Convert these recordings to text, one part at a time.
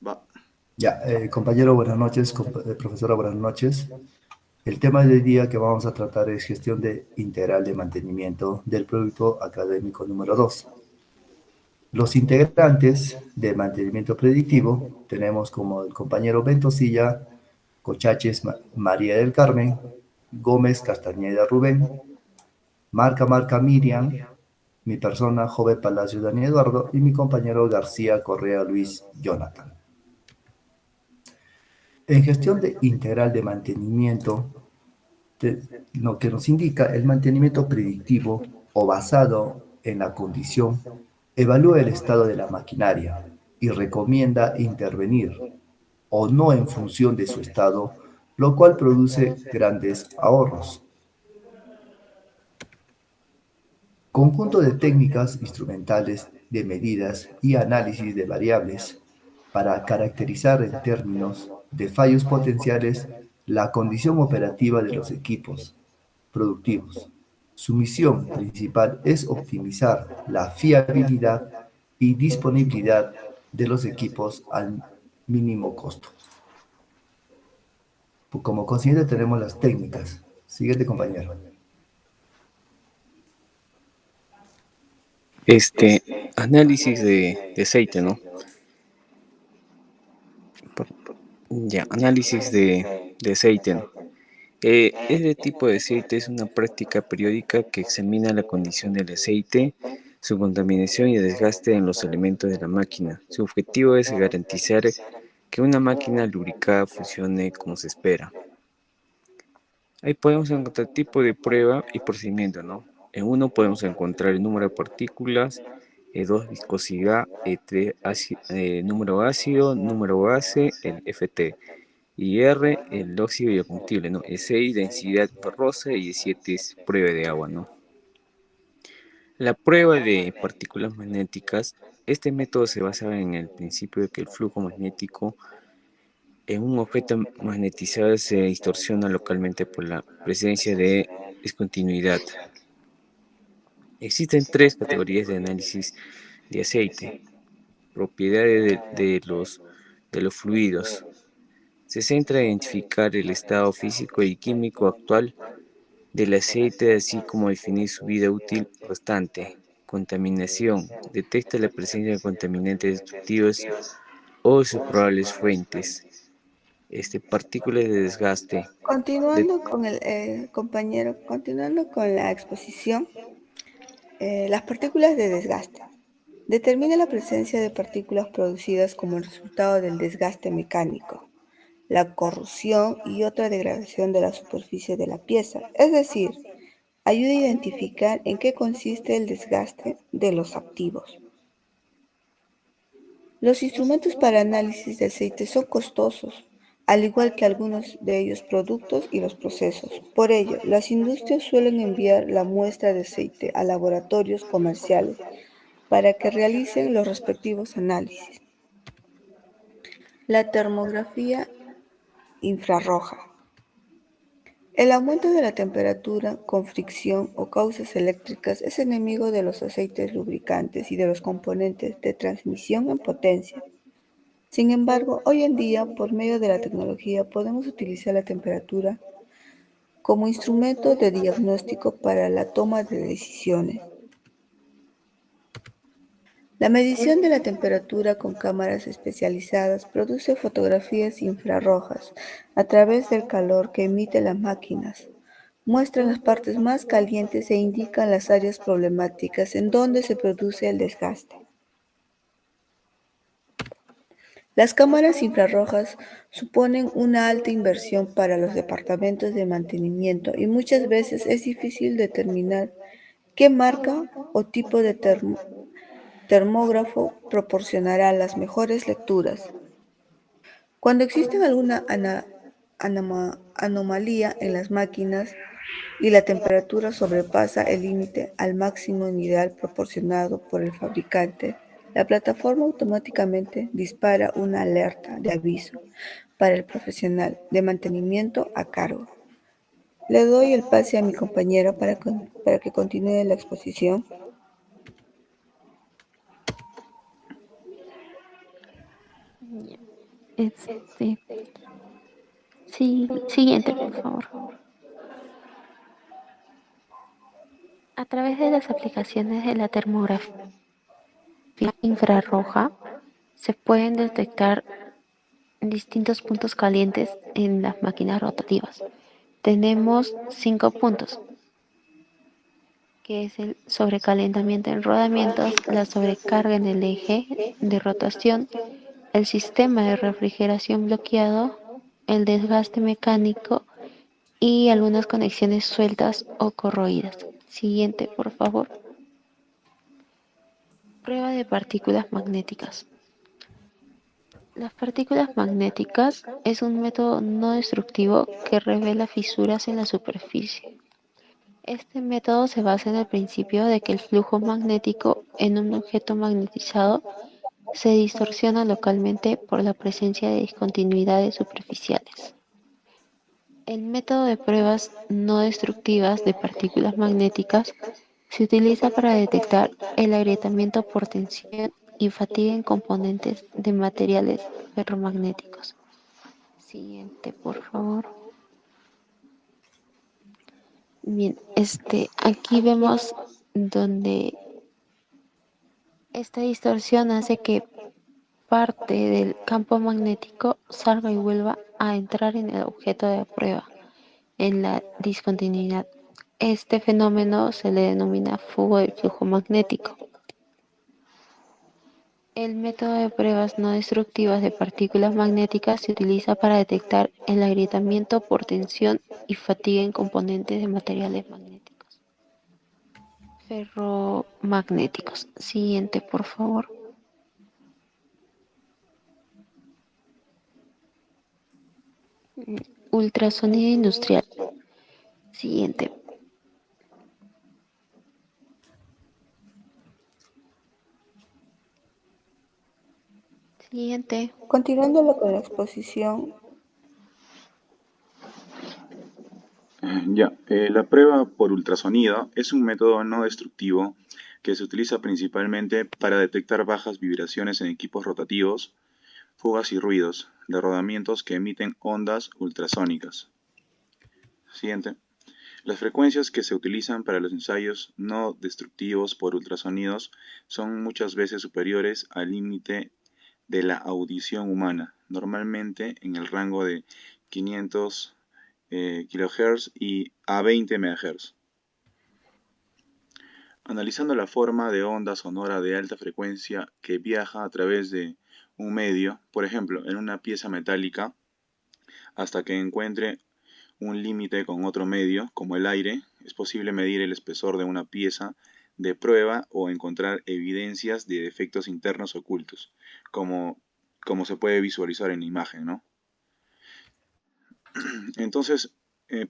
Va. Ya, compañero, buenas noches, profesora, buenas noches. El tema del día que vamos a tratar es gestión integral de mantenimiento del producto académico número 2. Los integrantes de mantenimiento predictivo tenemos como el compañero Ventosilla, Cochaches María del Carmen, Gómez Castañeda Rubén, Marca Miriam, mi persona Joven Palacio Daniel Eduardo y mi compañero García Correa Luis Jonathan. En gestión integral de mantenimiento, lo que nos indica el mantenimiento predictivo o basado en la condición, evalúa el estado de la maquinaria y recomienda intervenir o no en función de su estado, lo cual produce grandes ahorros. Conjunto de técnicas instrumentales de medidas y análisis de variables para caracterizar en términos de fallos potenciales la condición operativa de los equipos productivos. Su misión principal es optimizar la fiabilidad y disponibilidad de los equipos al mínimo costo. Como consiguiente tenemos las técnicas. Siguiente compañero. Análisis de aceite, ¿no? Por- Ya, análisis de aceite, ¿no? Este tipo de aceite es una práctica periódica que examina la condición del aceite, su contaminación y desgaste en los elementos de la máquina. Su objetivo es garantizar que una máquina lubricada funcione como se espera. Ahí podemos encontrar tipo de prueba y procedimiento, ¿no? En uno podemos encontrar el número de partículas, dos viscosidad, tres número ácido, número base, el FT. Y R, el óxido y el combustible, ¿no? El 6, densidad ferrosa y el 7 es prueba de agua, ¿no? La prueba de partículas magnéticas, este método se basa en el principio de que el flujo magnético en un objeto magnetizado se distorsiona localmente por la presencia de discontinuidad. Existen tres categorías de análisis de aceite. Propiedades de los fluidos. Se centra en identificar el estado físico y químico actual del aceite, así como definir su vida útil restante. Contaminación. Detecta la presencia de contaminantes destructivos o sus probables fuentes. Partículas de desgaste. De, Continuando con el compañero, continuando con la exposición, las partículas de desgaste. Determina la presencia de partículas producidas como resultado del desgaste mecánico, la corrosión y otra degradación de la superficie de la pieza, es decir, ayuda a identificar en qué consiste el desgaste de los activos. Los instrumentos para análisis de aceite son costosos, al igual que algunos de ellos productos y los procesos. Por ello, las industrias suelen enviar la muestra de aceite a laboratorios comerciales para que realicen los respectivos análisis. La termografía infrarroja. El aumento de la temperatura con fricción o causas eléctricas es enemigo de los aceites lubricantes y de los componentes de transmisión en potencia. Sin embargo, hoy en día, por medio de la tecnología, podemos utilizar la temperatura como instrumento de diagnóstico para la toma de decisiones. La medición de la temperatura con cámaras especializadas produce fotografías infrarrojas a través del calor que emiten las máquinas. Muestran las partes más calientes e indican las áreas problemáticas en donde se produce el desgaste. Las cámaras infrarrojas suponen una alta inversión para los departamentos de mantenimiento y muchas veces es difícil determinar qué marca o tipo de termógrafo proporcionará las mejores lecturas. Cuando existe alguna anomalía en las máquinas y la temperatura sobrepasa el límite al máximo ideal proporcionado por el fabricante, la plataforma automáticamente dispara una alerta de aviso para el profesional de mantenimiento a cargo. Le doy el pase a mi compañero para que continúe la exposición. Este, sí, siguiente, por favor. A través de las aplicaciones de la termografía infrarroja se pueden detectar distintos puntos calientes en las máquinas rotativas. Tenemos 5 puntos, que es el sobrecalentamiento en rodamientos, la sobrecarga en el eje de rotación, el sistema de refrigeración bloqueado, el desgaste mecánico y algunas conexiones sueltas o corroídas. Siguiente, por favor. Prueba de partículas magnéticas. Las partículas magnéticas es un método no destructivo que revela fisuras en la superficie. Este método se basa en el principio de que el flujo magnético en un objeto magnetizado se distorsiona localmente por la presencia de discontinuidades superficiales. El método de pruebas no destructivas de partículas magnéticas se utiliza para detectar el agrietamiento por tensión y fatiga en componentes de materiales ferromagnéticos. Siguiente, por favor. Bien, aquí vemos donde esta distorsión hace que parte del campo magnético salga y vuelva a entrar en el objeto de prueba, en la discontinuidad. Este fenómeno se le denomina fuga del flujo magnético. El método de pruebas no destructivas de partículas magnéticas se utiliza para detectar el agrietamiento por tensión y fatiga en componentes de materiales magnéticos. Ferromagnéticos. Siguiente, por favor. Ultrasonido industrial. Siguiente. Siguiente. Continuando con la exposición, La prueba por ultrasonido es un método no destructivo que se utiliza principalmente para detectar bajas vibraciones en equipos rotativos, fugas y ruidos de rodamientos que emiten ondas ultrasónicas. Siguiente. Las frecuencias que se utilizan para los ensayos no destructivos por ultrasonidos son muchas veces superiores al límite de la audición humana, normalmente en el rango de 500 kHz y a 20 MHz. Analizando la forma de onda sonora de alta frecuencia que viaja a través de un medio, por ejemplo, en una pieza metálica, hasta que encuentre un límite con otro medio, como el aire, es posible medir el espesor de una pieza de prueba o encontrar evidencias de defectos internos ocultos, como se puede visualizar en la imagen, ¿no? Entonces,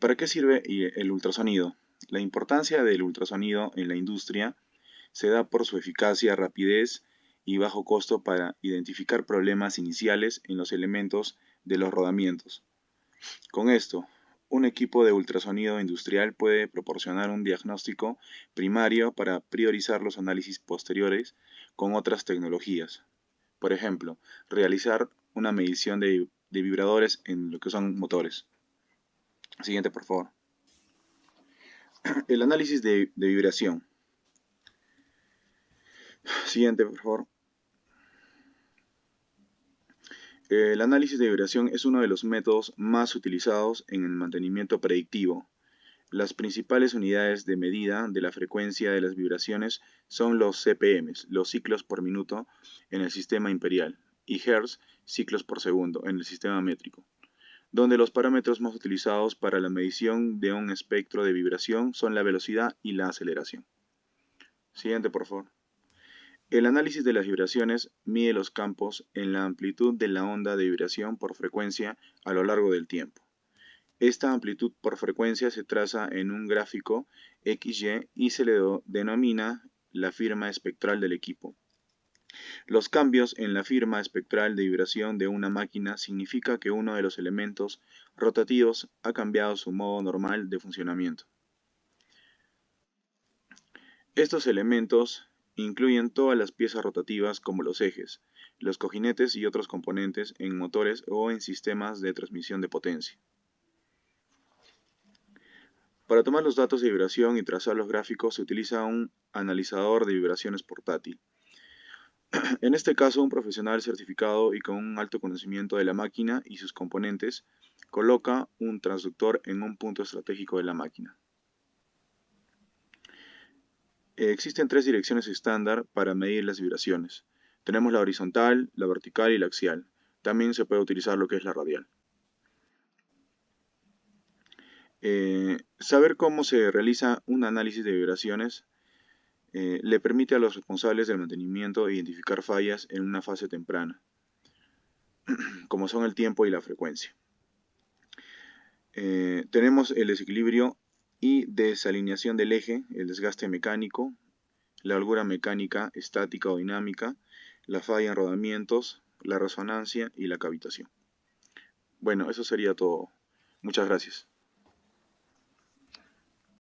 ¿para qué sirve el ultrasonido? La importancia del ultrasonido en la industria se da por su eficacia, rapidez y bajo costo para identificar problemas iniciales en los elementos de los rodamientos. Con esto, un equipo de ultrasonido industrial puede proporcionar un diagnóstico primario para priorizar los análisis posteriores con otras tecnologías. Por ejemplo, realizar una medición de vibradores en lo que son motores. Siguiente, por favor. El análisis de vibración. Siguiente, por favor. El análisis de vibración es uno de los métodos más utilizados en el mantenimiento predictivo. Las principales unidades de medida de la frecuencia de las vibraciones son los CPM, los ciclos por minuto en el sistema imperial, y Hertz, ciclos por segundo en el sistema métrico, donde los parámetros más utilizados para la medición de un espectro de vibración son la velocidad y la aceleración. Siguiente, por favor. El análisis de las vibraciones mide los campos en la amplitud de la onda de vibración por frecuencia a lo largo del tiempo. Esta amplitud por frecuencia se traza en un gráfico XY y se le denomina la firma espectral del equipo. Los cambios en la firma espectral de vibración de una máquina significa que uno de los elementos rotativos ha cambiado su modo normal de funcionamiento. Estos elementos incluyen todas las piezas rotativas como los ejes, los cojinetes y otros componentes en motores o en sistemas de transmisión de potencia. Para tomar los datos de vibración y trazar los gráficos se utiliza un analizador de vibraciones portátil. En este caso, un profesional certificado y con un alto conocimiento de la máquina y sus componentes coloca un transductor en un punto estratégico de la máquina. Existen 3 direcciones estándar para medir las vibraciones. Tenemos la horizontal, la vertical y la axial. También se puede utilizar lo que es la radial. Saber cómo se realiza un análisis de vibraciones le permite a los responsables del mantenimiento identificar fallas en una fase temprana, como son el tiempo y la frecuencia. Tenemos el desequilibrio y desalineación del eje, el desgaste mecánico, la holgura mecánica, estática o dinámica, la falla en rodamientos, la resonancia y la cavitación. Bueno, eso sería todo. Muchas gracias.